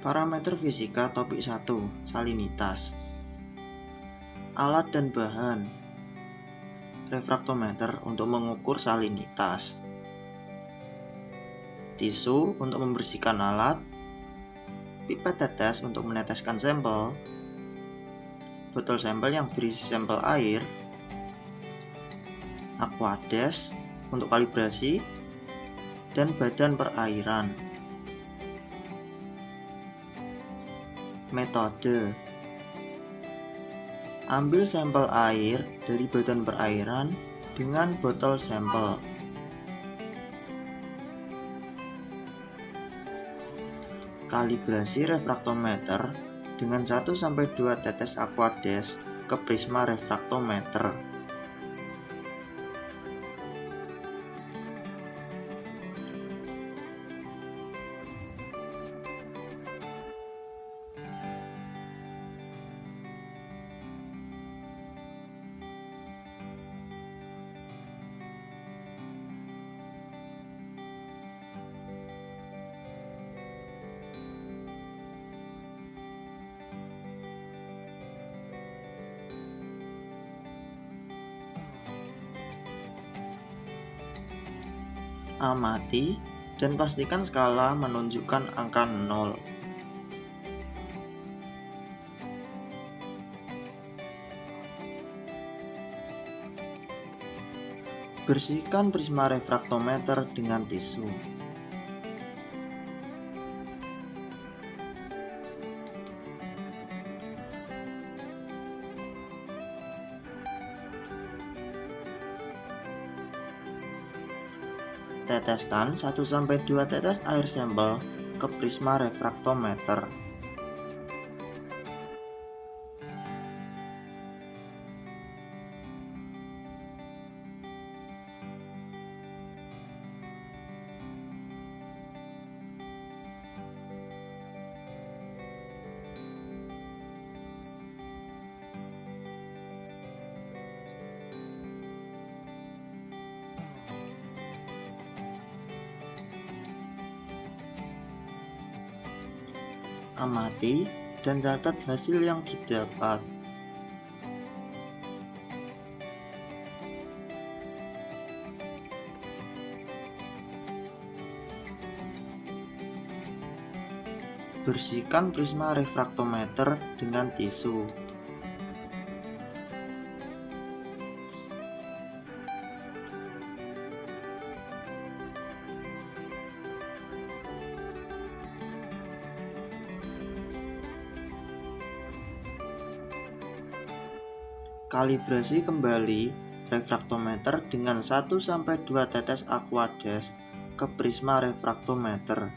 Parameter fisika topik 1, salinitas. Alat dan bahan. Refraktometer untuk mengukur salinitas. Tisu untuk membersihkan alat. Pipet tetes untuk meneteskan sampel. Botol sampel yang berisi sampel air. Aquades untuk kalibrasi. Dan badan perairan. Metode: ambil sampel air dari badan perairan dengan botol sampel. Kalibrasi refraktometer dengan 1-2 tetes aquades ke prisma refraktometer. Amati dan pastikan skala menunjukkan angka 0. Bersihkan prisma refraktometer dengan tisu. Teteskan 1-2 tetes air sampel ke prisma refraktometer. Amati dan catat hasil yang didapat. Bersihkan prisma refraktometer dengan tisu. Kalibrasi kembali refraktometer dengan 1-2 tetes aquades ke prisma refraktometer.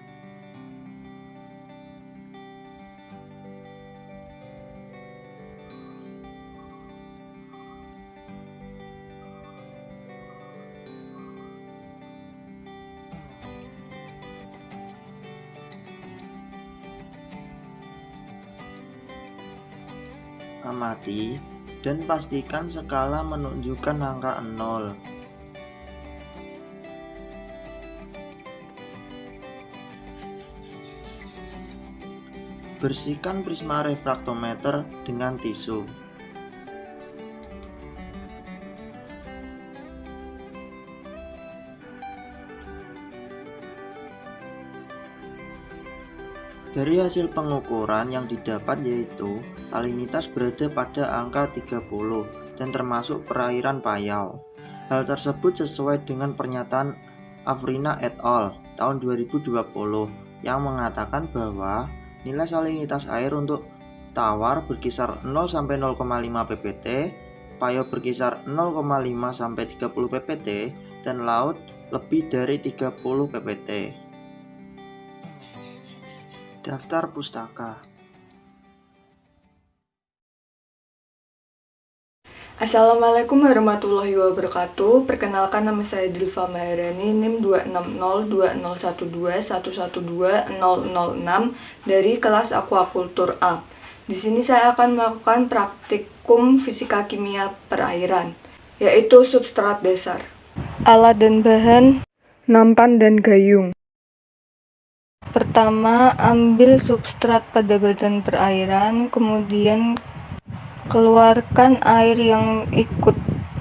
Amati dan pastikan skala menunjukkan angka 0. Bersihkan prisma refraktometer dengan tisu. Dari hasil pengukuran yang didapat yaitu salinitas berada pada angka 30 dan termasuk perairan Payau. Hal tersebut sesuai dengan pernyataan Afrina et al. Tahun 2020 yang mengatakan bahwa nilai salinitas air untuk tawar berkisar 0-0,5 ppt, Payau berkisar 0,5-30 ppt, dan laut lebih dari 30 ppt. Daftar pustaka. Assalamualaikum warahmatullahi wabarakatuh. Perkenalkan, nama saya Dilfa Maharani, NIM 2602021120006 dari kelas Aquakultur A. Di sini saya akan melakukan praktikum fisika kimia perairan. yaitu substrat dasar. Alat dan bahan: nampan dan gayung. Pertama, ambil substrat pada badan perairan, kemudian keluarkan air yang ikut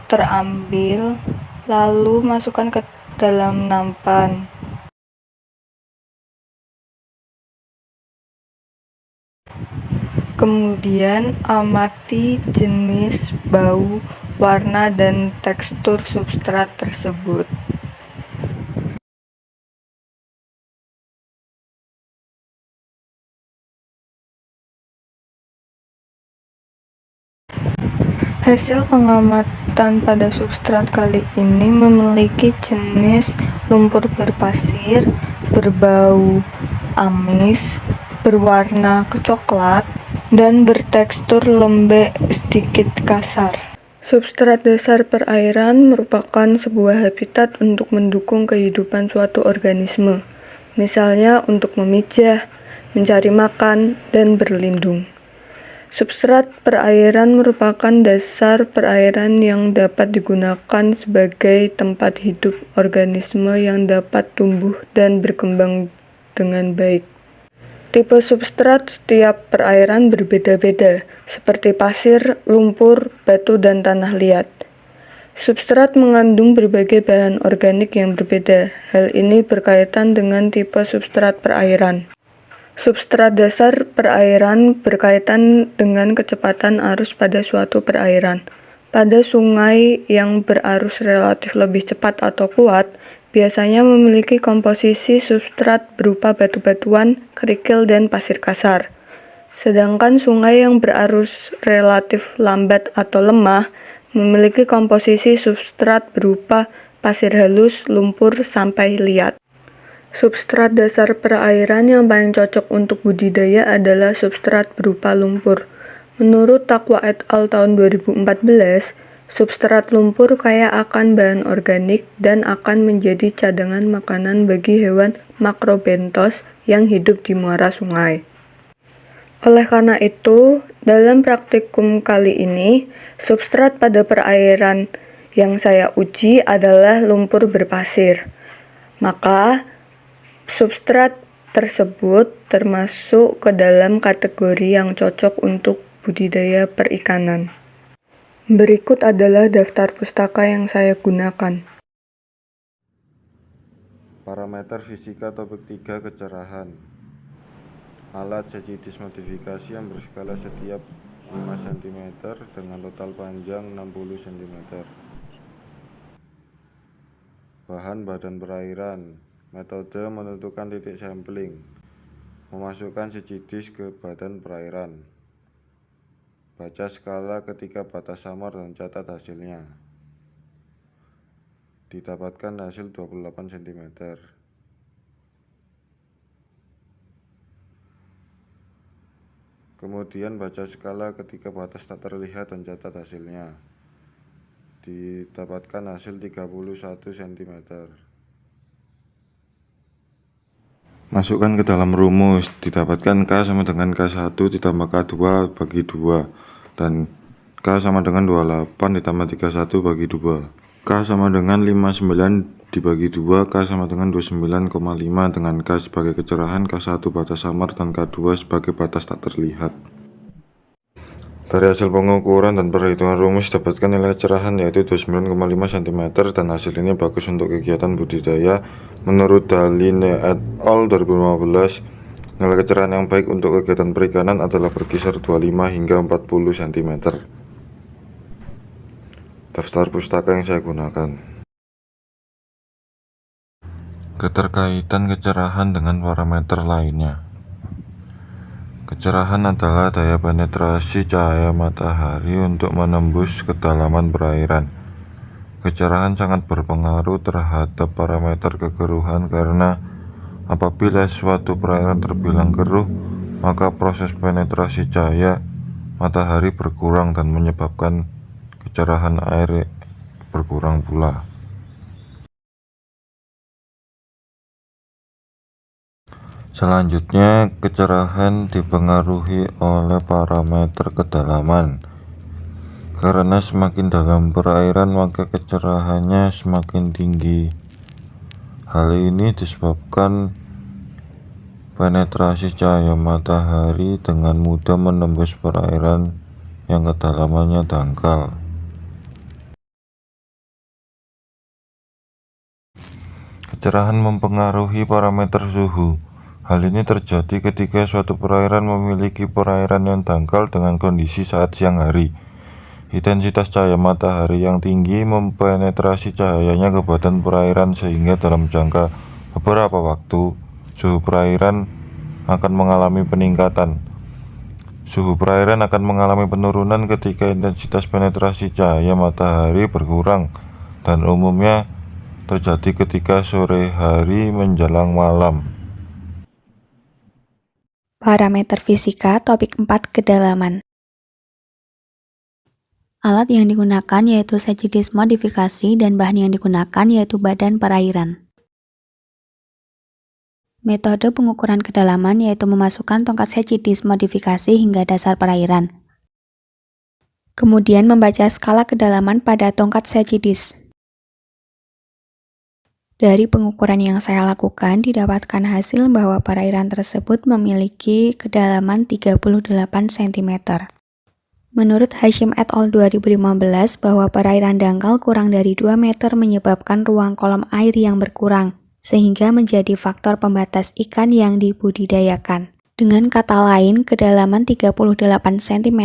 terambil, lalu masukkan ke dalam nampan. Kemudian amati jenis, bau, warna, dan tekstur substrat tersebut. Hasil pengamatan pada substrat kali ini memiliki jenis lumpur berpasir, berbau amis, berwarna kecoklat, dan bertekstur lembek sedikit kasar. Substrat dasar perairan merupakan sebuah habitat untuk mendukung kehidupan suatu organisme, misalnya untuk memijah, mencari makan, dan berlindung. Substrat perairan merupakan dasar perairan yang dapat digunakan sebagai tempat hidup organisme yang dapat tumbuh dan berkembang dengan baik. Tipe substrat setiap perairan berbeda-beda, seperti pasir, lumpur, batu, dan tanah liat. Substrat mengandung berbagai bahan organik yang berbeda. Hal ini berkaitan dengan tipe substrat perairan. Substrat dasar perairan berkaitan dengan kecepatan arus pada suatu perairan. Pada sungai yang berarus relatif lebih cepat atau kuat, biasanya memiliki komposisi substrat berupa batu-batuan, kerikil, dan pasir kasar. Sedangkan sungai yang berarus relatif lambat atau lemah memiliki komposisi substrat berupa pasir halus, lumpur, sampai liat. Substrat dasar perairan yang paling cocok untuk budidaya adalah substrat berupa lumpur. Menurut Taqwa et al. Tahun 2014, substrat lumpur kaya akan bahan organik dan akan menjadi cadangan makanan bagi hewan makrobentos yang hidup di muara sungai. Oleh karena itu, dalam praktikum kali ini, substrat pada perairan yang saya uji adalah lumpur berpasir. Maka, substrat tersebut termasuk ke dalam kategori yang cocok untuk budidaya perikanan. Berikut adalah daftar pustaka yang saya gunakan. Parameter fisika topik 3 kecerahan. Alat CCDIS modifikasi yang berskala setiap 5 cm dengan total panjang 60 cm. Bahan badan perairan. Metode menentukan titik sampling. Memasukkan CCDIS ke badan perairan. Baca skala ketika batas samar dan catat hasilnya. Didapatkan hasil 28 cm. Kemudian baca skala ketika batas tak terlihat dan catat hasilnya. Didapatkan hasil 31 cm. Masukkan ke dalam rumus. Didapatkan K sama dengan K1 ditambah K2 bagi 2 dan K sama dengan 28 ditambah 31 bagi 2. K sama dengan 59 dibagi 2, K sama dengan 29,5 dengan K sebagai kecerahan, K1 batas samar, dan K2 sebagai batas tak terlihat. Dari hasil pengukuran dan perhitungan rumus dapatkan nilai kecerahan yaitu 29,5 cm dan hasil ini bagus untuk kegiatan budidaya. Menurut Daline et al. 2015, nilai kecerahan yang baik untuk kegiatan perikanan adalah berkisar 25 hingga 40 cm. Daftar pustaka yang saya gunakan. Keterkaitan kecerahan dengan parameter lainnya. Kecerahan adalah daya penetrasi cahaya matahari untuk menembus kedalaman perairan. Kecerahan sangat berpengaruh terhadap parameter kekeruhan karena apabila suatu perairan terbilang keruh, maka proses penetrasi cahaya matahari berkurang dan menyebabkan kecerahan air berkurang pula. Selanjutnya, kecerahan dipengaruhi oleh parameter kedalaman. Karena semakin dalam perairan maka kecerahannya semakin tinggi. Hal ini disebabkan penetrasi cahaya matahari dengan mudah menembus perairan yang kedalamannya dangkal. Kecerahan mempengaruhi parameter suhu. Hal ini terjadi ketika suatu perairan memiliki perairan yang dangkal dengan kondisi saat siang hari. Intensitas cahaya matahari yang tinggi mempenetrasi cahayanya ke badan perairan sehingga dalam jangka beberapa waktu, suhu perairan akan mengalami peningkatan. Suhu perairan akan mengalami penurunan ketika intensitas penetrasi cahaya matahari berkurang dan umumnya terjadi ketika sore hari menjelang malam. Parameter fisika topik 4 kedalaman. Alat yang digunakan yaitu SECIDIS modifikasi dan bahan yang digunakan yaitu badan perairan. Metode pengukuran kedalaman yaitu memasukkan tongkat SECIDIS modifikasi hingga dasar perairan. Kemudian membaca skala kedalaman pada tongkat SECIDIS. Dari pengukuran yang saya lakukan, didapatkan hasil bahwa perairan tersebut memiliki kedalaman 38 cm. Menurut Hashim et al. 2015, bahwa perairan dangkal kurang dari 2 meter menyebabkan ruang kolam air yang berkurang, sehingga menjadi faktor pembatas ikan yang dibudidayakan. Dengan kata lain, kedalaman 38 cm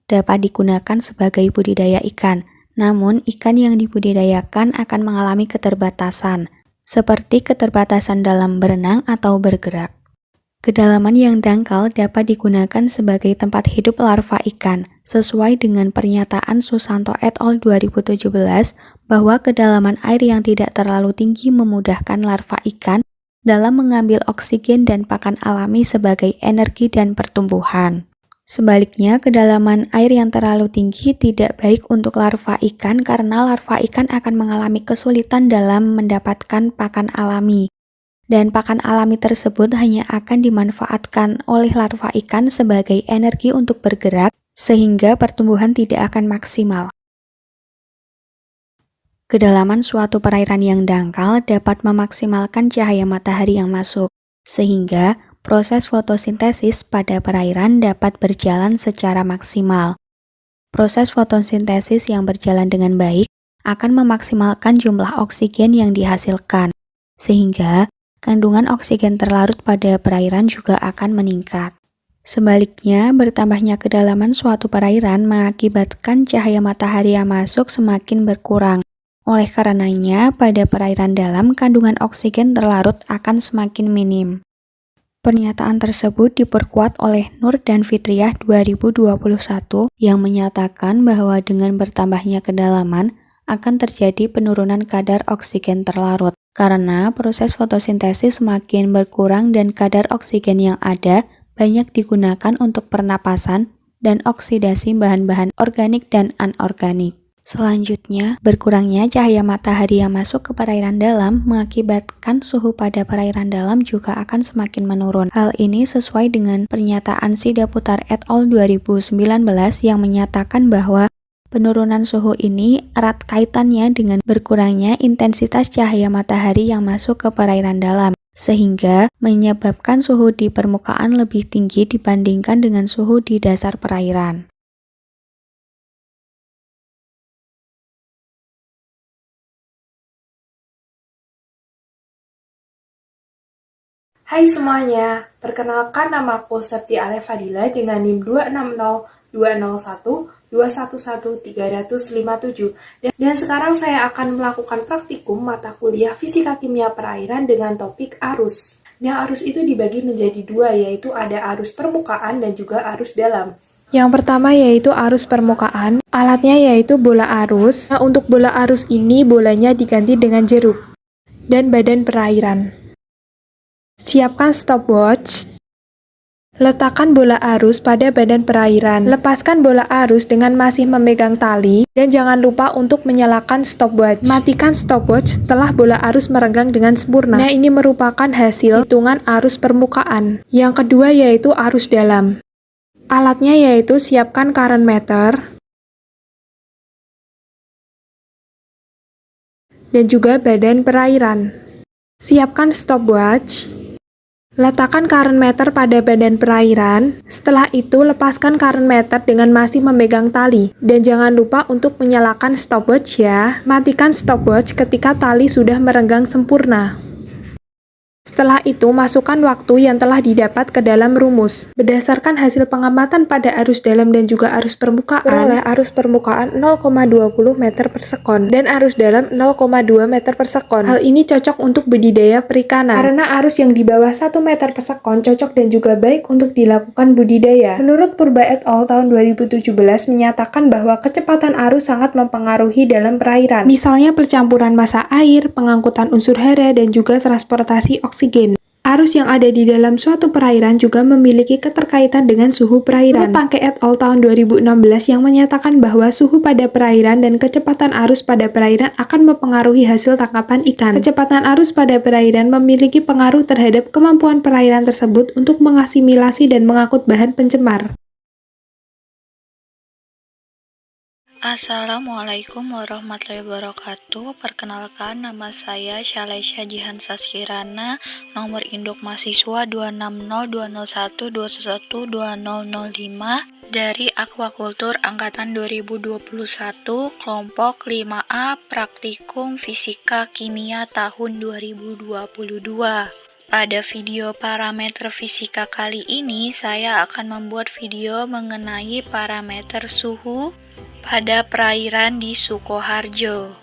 dapat digunakan sebagai budidaya ikan. Namun, ikan yang dibudidayakan akan mengalami keterbatasan, seperti keterbatasan dalam berenang atau bergerak. Kedalaman yang dangkal dapat digunakan sebagai tempat hidup larva ikan, sesuai dengan pernyataan Susanto et al. 2017 bahwa kedalaman air yang tidak terlalu tinggi memudahkan larva ikan dalam mengambil oksigen dan pakan alami sebagai energi dan pertumbuhan. Sebaliknya, kedalaman air yang terlalu tinggi tidak baik untuk larva ikan karena larva ikan akan mengalami kesulitan dalam mendapatkan pakan alami. Dan pakan alami tersebut hanya akan dimanfaatkan oleh larva ikan sebagai energi untuk bergerak, sehingga pertumbuhan tidak akan maksimal. Kedalaman suatu perairan yang dangkal dapat memaksimalkan cahaya matahari yang masuk, sehingga proses fotosintesis pada perairan dapat berjalan secara maksimal. Proses fotosintesis yang berjalan dengan baik akan memaksimalkan jumlah oksigen yang dihasilkan, sehingga kandungan oksigen terlarut pada perairan juga akan meningkat. Sebaliknya, bertambahnya kedalaman suatu perairan mengakibatkan cahaya matahari yang masuk semakin berkurang. Oleh karenanya, pada perairan dalam kandungan oksigen terlarut akan semakin minim. Pernyataan tersebut diperkuat oleh Nur dan Fitriah 2021 yang menyatakan bahwa dengan bertambahnya kedalaman akan terjadi penurunan kadar oksigen terlarut karena proses fotosintesis semakin berkurang dan kadar oksigen yang ada banyak digunakan untuk pernapasan dan oksidasi bahan-bahan organik dan anorganik. Selanjutnya, berkurangnya cahaya matahari yang masuk ke perairan dalam mengakibatkan suhu pada perairan dalam juga akan semakin menurun. Hal ini sesuai dengan pernyataan Sidaputar et al. 2019 yang menyatakan bahwa penurunan suhu ini erat kaitannya dengan berkurangnya intensitas cahaya matahari yang masuk ke perairan dalam, sehingga menyebabkan suhu di permukaan lebih tinggi dibandingkan dengan suhu di dasar perairan. Hai semuanya, perkenalkan namaku Septi Alefadila dengan NIM 2602012111357 dan sekarang saya akan melakukan praktikum mata kuliah Fisika Kimia Perairan dengan topik arus. Nah, arus itu dibagi menjadi dua, yaitu ada arus permukaan dan juga arus dalam. Yang pertama yaitu arus permukaan, alatnya yaitu bola arus. Nah, untuk bola arus ini bolanya diganti dengan jeruk dan badan perairan. Siapkan stopwatch. Letakkan bola arus pada badan perairan. Lepaskan bola arus dengan masih memegang tali dan jangan lupa untuk menyalakan stopwatch. Matikan stopwatch setelah bola arus merenggang dengan sempurna. Nah, ini merupakan hasil hitungan arus permukaan. Yang kedua yaitu arus dalam. Alatnya yaitu siapkan current meter, dan juga badan perairan. Siapkan stopwatch. Letakkan current meter pada badan perairan. Setelah itu, lepaskan current meter dengan masih memegang tali. Dan jangan lupa untuk menyalakan stopwatch ya. Matikan stopwatch ketika tali sudah merenggang sempurna. Setelah itu, masukkan waktu yang telah didapat ke dalam rumus. Berdasarkan hasil pengamatan pada arus dalam dan juga arus permukaan, peroleh arus permukaan 0,20 meter per sekon dan arus dalam 0,2 meter per sekon. Hal ini cocok untuk budidaya perikanan, karena arus yang di bawah 1 meter per sekon cocok dan juga baik untuk dilakukan budidaya. Menurut Purba et al. Tahun 2017 menyatakan bahwa kecepatan arus sangat mempengaruhi dalam perairan. Misalnya percampuran massa air, pengangkutan unsur hara, dan juga transportasi oksigen. Arus yang ada di dalam suatu perairan juga memiliki keterkaitan dengan suhu perairan. Menurut Tangke et al. Tahun 2016 yang menyatakan bahwa suhu pada perairan dan kecepatan arus pada perairan akan mempengaruhi hasil tangkapan ikan. Kecepatan arus pada perairan memiliki pengaruh terhadap kemampuan perairan tersebut untuk mengasimilasi dan mengangkut bahan pencemar. Assalamualaikum warahmatullahi wabarakatuh. Perkenalkan, nama saya Syalesya Jihan Saskirana, nomor induk mahasiswa 2602012121005 dari Aquakultur Angkatan 2021, kelompok 5A, Praktikum Fisika Kimia tahun 2022. Pada video parameter fisika kali ini, saya akan membuat video mengenai parameter suhu pada perairan di Sukoharjo.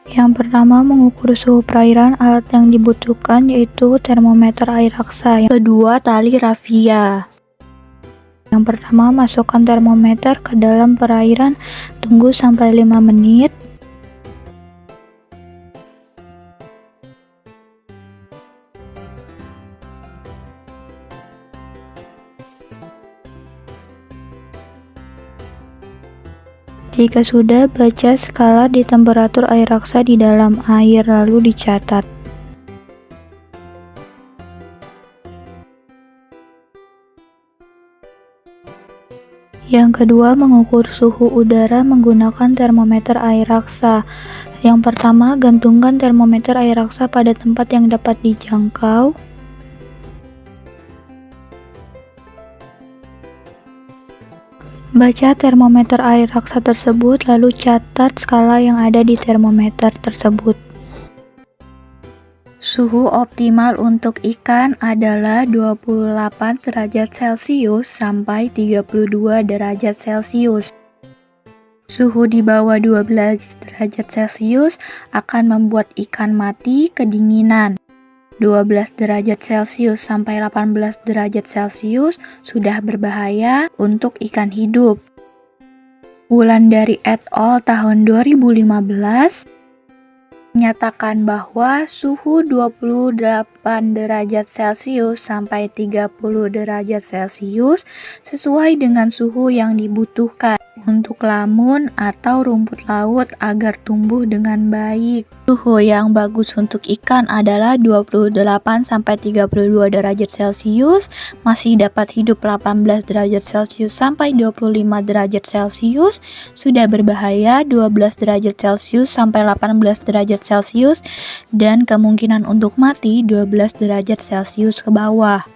Yang pertama, mengukur suhu perairan. Alat yang dibutuhkan yaitu termometer air raksa. Yang kedua, tali rafia. Yang pertama, masukkan termometer ke dalam perairan, tunggu sampai 5 menit. Jika sudah, baca skala di temperatur air raksa di dalam air, lalu dicatat. Yang kedua, mengukur suhu udara menggunakan termometer air raksa. Yang pertama, gantungkan termometer air raksa pada tempat yang dapat dijangkau. Baca termometer air raksa tersebut, lalu catat skala yang ada di termometer tersebut. Suhu optimal untuk ikan adalah 28 derajat Celcius sampai 32 derajat Celcius. Suhu di bawah 12 derajat Celcius akan membuat ikan mati kedinginan. 12 derajat Celcius sampai 18 derajat Celcius sudah berbahaya untuk ikan hidup. Wulandari et al. Tahun 2015 menyatakan bahwa suhu 28 derajat Celcius sampai 30 derajat Celcius sesuai dengan suhu yang dibutuhkan untuk lamun atau rumput laut agar tumbuh dengan baik. Suhu yang bagus untuk ikan adalah 28 sampai 32 derajat Celcius, masih dapat hidup 18 derajat Celcius sampai 25 derajat Celcius, sudah berbahaya 12 derajat Celcius sampai 18 derajat Celcius, dan kemungkinan untuk mati 12 derajat Celcius ke bawah.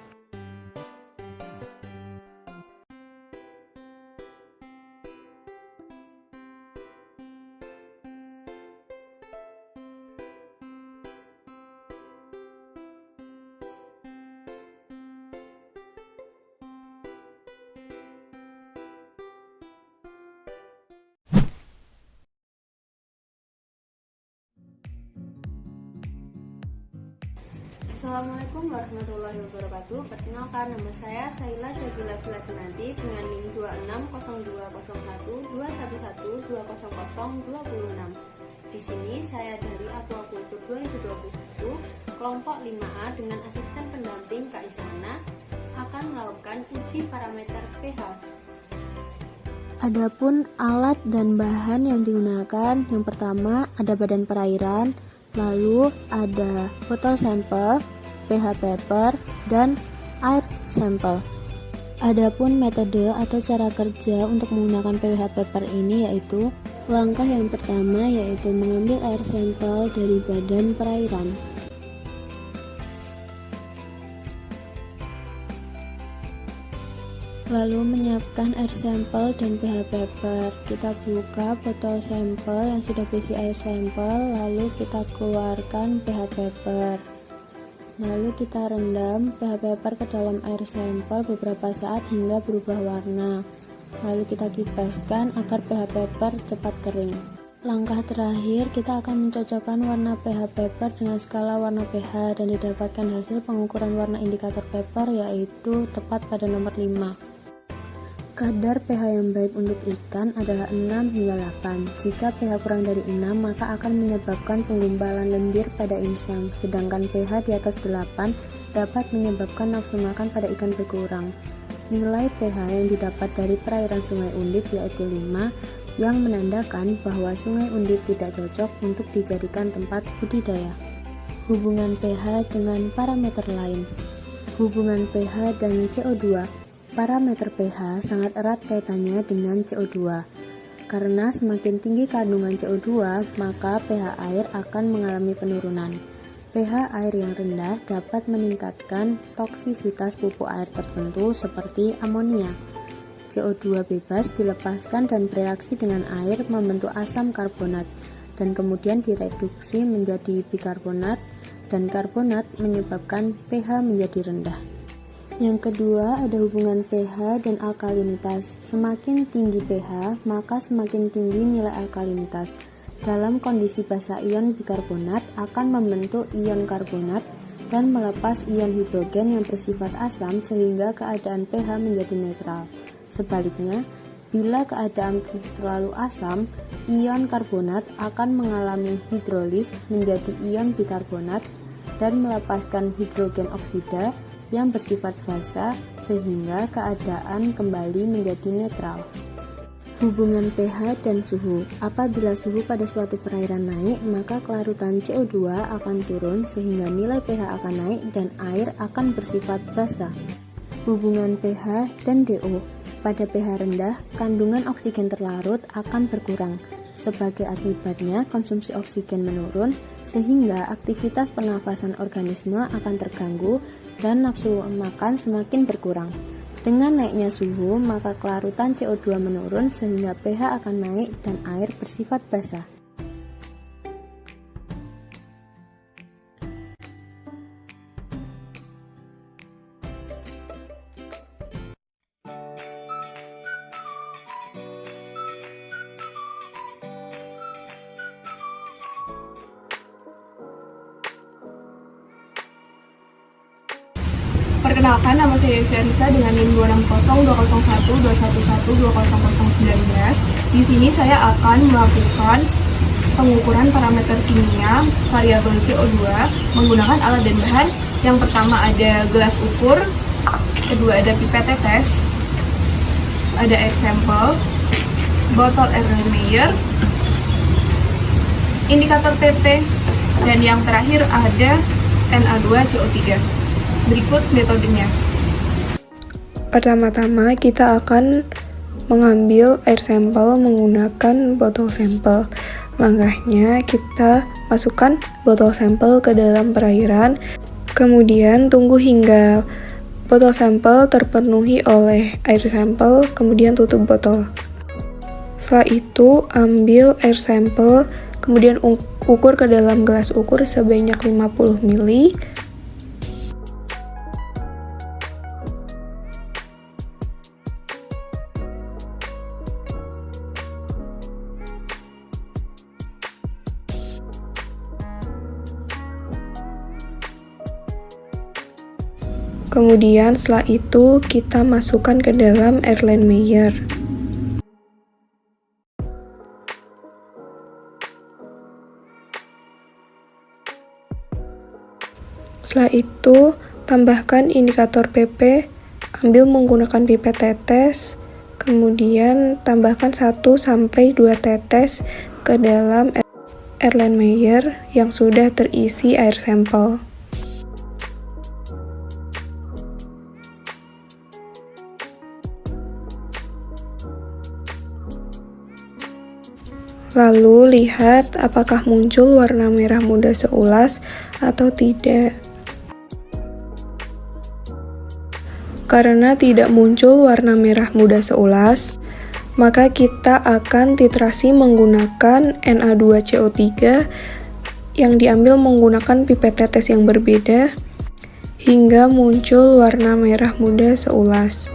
Assalamualaikum warahmatullahi wabarakatuh. Perkenalkan, nama saya Saila Syabila Filatinanti dengan NIM 26020212120020026. Di sini saya dari Aquakultur 2021, kelompok 5A dengan asisten pendamping Kak Ismana akan melakukan uji parameter pH. Adapun alat dan bahan yang digunakan, yang pertama ada badan perairan, lalu ada botol sampel, pH paper, dan air sampel. Adapun metode atau cara kerja untuk menggunakan pH paper ini yaitu Langkah yang pertama yaitu mengambil air sampel dari badan perairan. Lalu menyiapkan air sampel dan pH paper. Kita buka botol sampel yang sudah berisi air sampel, lalu kita keluarkan pH paper. Lalu kita rendam pH paper ke dalam air sampel beberapa saat hingga berubah warna. Lalu kita kipaskan agar pH paper cepat kering. Langkah terakhir, kita akan mencocokkan warna pH paper dengan skala warna pH dan didapatkan hasil pengukuran warna indikator paper yaitu tepat pada nomor 5. Kadar pH yang baik untuk ikan adalah 6 hingga 8. Jika pH kurang dari 6, maka akan menyebabkan penggumpalan lendir pada insang, sedangkan pH di atas 8 dapat menyebabkan nafsu makan pada ikan berkurang. Nilai pH yang didapat dari perairan Sungai Undip yaitu 5, yang menandakan bahwa Sungai Undip tidak cocok untuk dijadikan tempat budidaya. Hubungan pH dengan parameter lain. Hubungan pH dan CO2. Parameter pH sangat erat kaitannya dengan CO2. Karena semakin tinggi kandungan CO2, maka pH air akan mengalami penurunan. pH air yang rendah dapat meningkatkan toksisitas pupuk air tertentu seperti amonia. CO2 bebas dilepaskan dan bereaksi dengan air membentuk asam karbonat dan kemudian direduksi menjadi bikarbonat, dan karbonat menyebabkan pH menjadi rendah. Yang kedua ada hubungan pH dan alkalinitas. Semakin tinggi pH, maka semakin tinggi nilai alkalinitas. Dalam kondisi basa ion bikarbonat akan membentuk ion karbonat dan melepas ion hidrogen yang bersifat asam sehingga keadaan pH menjadi netral. Sebaliknya, bila keadaan terlalu asam, ion karbonat akan mengalami hidrolis menjadi ion bikarbonat dan melepaskan hidrogen oksida yang bersifat basa sehingga keadaan kembali menjadi netral. Hubungan pH dan suhu. Apabila suhu pada suatu perairan naik, maka kelarutan CO2 akan turun sehingga nilai pH akan naik dan air akan bersifat basa. Hubungan pH dan DO. Pada pH rendah, kandungan oksigen terlarut akan berkurang. Sebagai akibatnya, konsumsi oksigen menurun sehingga aktivitas pernafasan organisme akan terganggu dan nafsu makan semakin berkurang. Dengan naiknya suhu, maka kelarutan CO2 menurun sehingga pH akan naik dan air bersifat basa. Perkenalkan, nama saya Fiarisa dengan NIM 260201211200019. Di sini saya akan melakukan pengukuran parameter kimia variabel CO2 menggunakan alat dan bahan. Yang pertama ada gelas ukur, kedua ada pipet tetes, ada air sampel, botol Erlenmeyer, indikator PP, dan yang terakhir ada Na2CO3. Berikut metodenya. Pertama-tama kita akan mengambil air sampel menggunakan botol sampel. Langkahnya kita masukkan botol sampel ke dalam perairan, kemudian tunggu hingga botol sampel terpenuhi oleh air sampel, kemudian tutup botol. Setelah itu ambil air sampel, kemudian ukur ke dalam gelas ukur sebanyak 50 ml. Kemudian setelah itu kita masukkan ke dalam Erlenmeyer. Setelah itu tambahkan indikator PP, ambil menggunakan pipet tetes, kemudian tambahkan 1-2 tetes ke dalam Erlenmeyer yang sudah terisi air sampel. Lalu lihat apakah muncul warna merah muda seulas atau tidak. Karena tidak muncul warna merah muda seulas, maka kita akan titrasi menggunakan Na2CO3 yang diambil menggunakan pipet tetes yang berbeda hingga muncul warna merah muda seulas.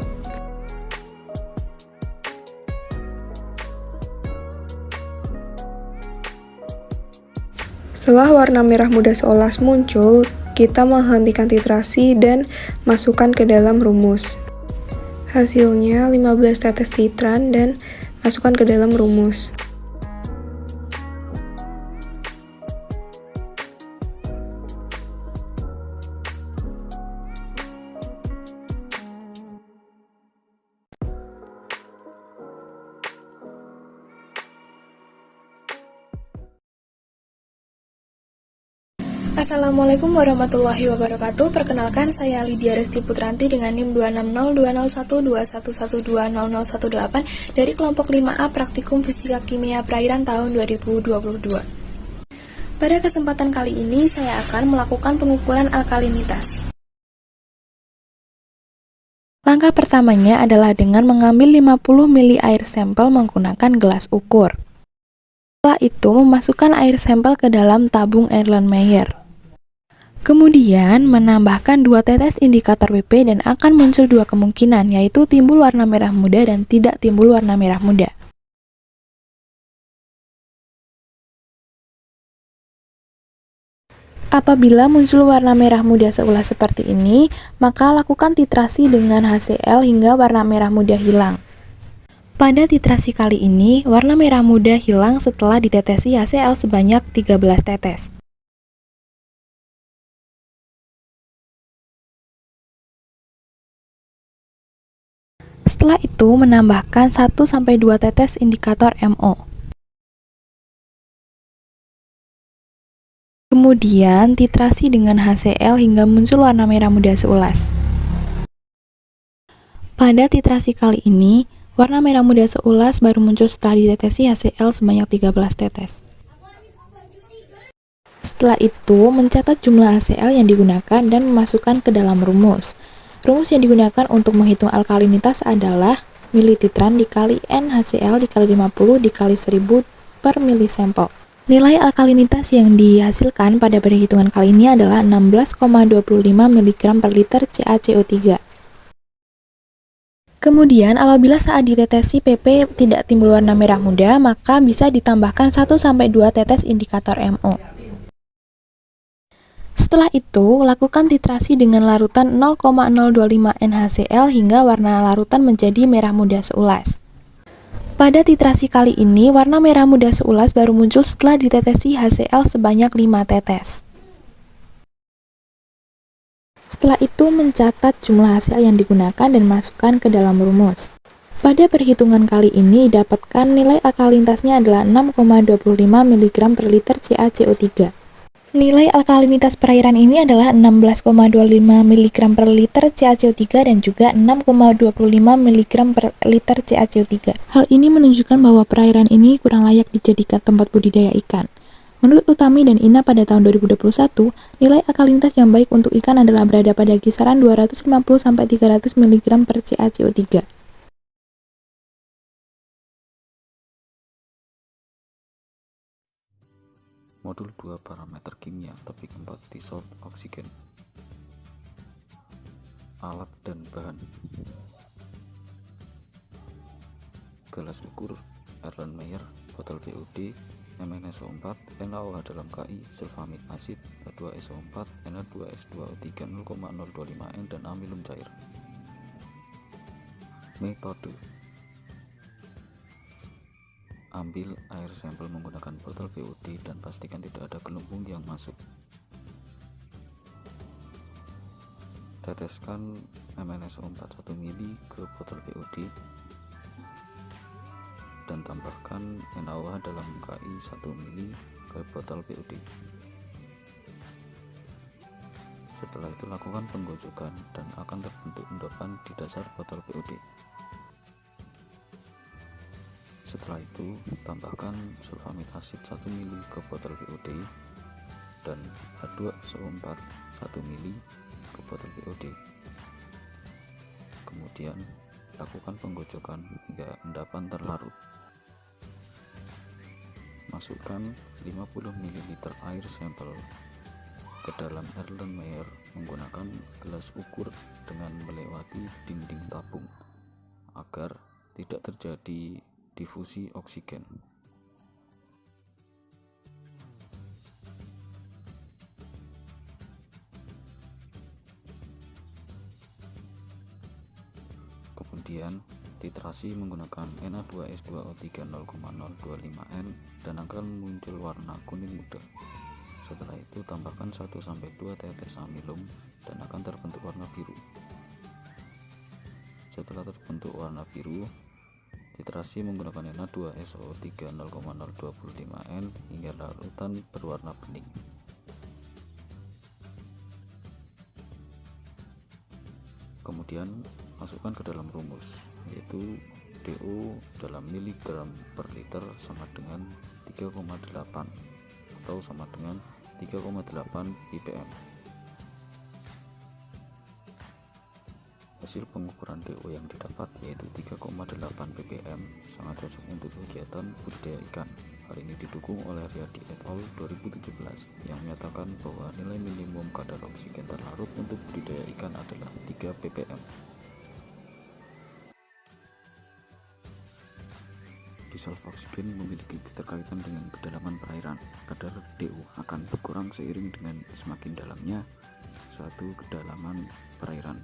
Setelah warna merah muda seulas muncul, kita menghentikan titrasi dan masukkan ke dalam rumus. Hasilnya 15 tetes titran dan masukkan ke dalam rumus. Assalamualaikum warahmatullahi wabarakatuh. Perkenalkan, saya Lydia Resti Putranti dengan NIM 260201211200018 dari kelompok 5A Praktikum Fisika Kimia Perairan tahun 2022. Pada kesempatan kali ini saya akan melakukan pengukuran alkalinitas. Langkah pertamanya adalah dengan mengambil 50 ml air sampel menggunakan gelas ukur. Setelah itu memasukkan air sampel ke dalam tabung Erlenmeyer. Kemudian menambahkan 2 tetes indikator WP dan akan muncul 2 kemungkinan, yaitu timbul warna merah muda dan tidak timbul warna merah muda. Apabila muncul warna merah muda seulas seperti ini, maka lakukan titrasi dengan HCl hingga warna merah muda hilang. Pada titrasi kali ini, warna merah muda hilang setelah ditetesi HCl sebanyak 13 tetes. Setelah itu menambahkan 1-2 tetes indikator MO. Kemudian titrasi dengan HCl hingga muncul warna merah muda seulas. Pada titrasi kali ini, warna merah muda seulas baru muncul setelah ditetesi HCl sebanyak 13 tetes. Setelah itu, mencatat jumlah HCl yang digunakan dan memasukkan ke dalam rumus. Rumus yang digunakan untuk menghitung alkalinitas adalah milititran dikali NaCl dikali 50 dikali 1000 per milisampel. Nilai alkalinitas yang dihasilkan pada perhitungan kali ini adalah 16,25 mg per liter CaCO3. Kemudian, apabila saat ditetesi PP tidak timbul warna merah muda, maka bisa ditambahkan 1-2 tetes indikator MO. Setelah itu, lakukan titrasi dengan larutan 0,025 NaCl hingga warna larutan menjadi merah muda seulas. Pada titrasi kali ini, warna merah muda seulas baru muncul setelah ditetesi HCl sebanyak 5 tetes. Setelah itu, mencatat jumlah HCl yang digunakan dan masukkan ke dalam rumus. Pada perhitungan kali ini, dapatkan nilai alkalinitasnya adalah 6,25 mg per liter CaCO3. Nilai alkalinitas perairan ini adalah 16,25 mg per liter CaCO3 dan juga 6,25 mg per liter CaCO3. Hal ini menunjukkan bahwa perairan ini kurang layak dijadikan tempat budidaya ikan. Menurut Utami dan Ina pada tahun 2021, nilai alkalinitas yang baik untuk ikan adalah berada pada kisaran 250-300 mg per CaCO3. Modul 2 parameter kimia topik 4 dissolved oksigen. Alat dan bahan. Gelas ukur Erlenmeyer, botol PUD, MnSO4, NaOH dalam KI, sulfamid asid, H2SO4, Na2S2O3 0,025N dan amilum cair. Metode: ambil air sampel menggunakan botol PUD dan pastikan tidak ada gelembung yang masuk. Teteskan MnSO4 1 ml ke botol PUD dan tambahkan NaOH dalam KI 1 ml ke botol PUD. Setelah itu lakukan penggojokan dan akan terbentuk endapan di dasar botol PUD. Setelah itu, tambahkan sulfamid asid 1 ml ke botol VOD dan H2SO4 1 ml ke botol VOD. Kemudian, lakukan penggocokan hingga endapan terlarut. Masukkan 50 ml air sampel ke dalam Erlenmeyer menggunakan gelas ukur dengan melewati dinding tabung agar tidak terjadi difusi oksigen. Kemudian titrasi menggunakan Na2S2O3 0,025N dan akan muncul warna kuning muda. Setelah itu tambahkan 1-2 tetes amilum dan akan terbentuk warna biru. Setelah terbentuk warna biru, titrasi menggunakan Na2SO3 0,025N hingga larutan berwarna bening. Kemudian masukkan ke dalam rumus, yaitu DO dalam miligram per liter sama dengan 3,8 atau sama dengan 3,8 ppm. Hasil pengukuran DO yang didapat yaitu 3,8 ppm sangat cocok untuk kegiatan budidaya ikan. Hal ini didukung oleh Riyadi et al. 2017 yang menyatakan bahwa nilai minimum kadar oksigen terlarut untuk budidaya ikan adalah 3 ppm. Dissolved oksigen memiliki keterkaitan dengan kedalaman perairan. Kadar DO akan berkurang seiring dengan semakin dalamnya suatu kedalaman perairan.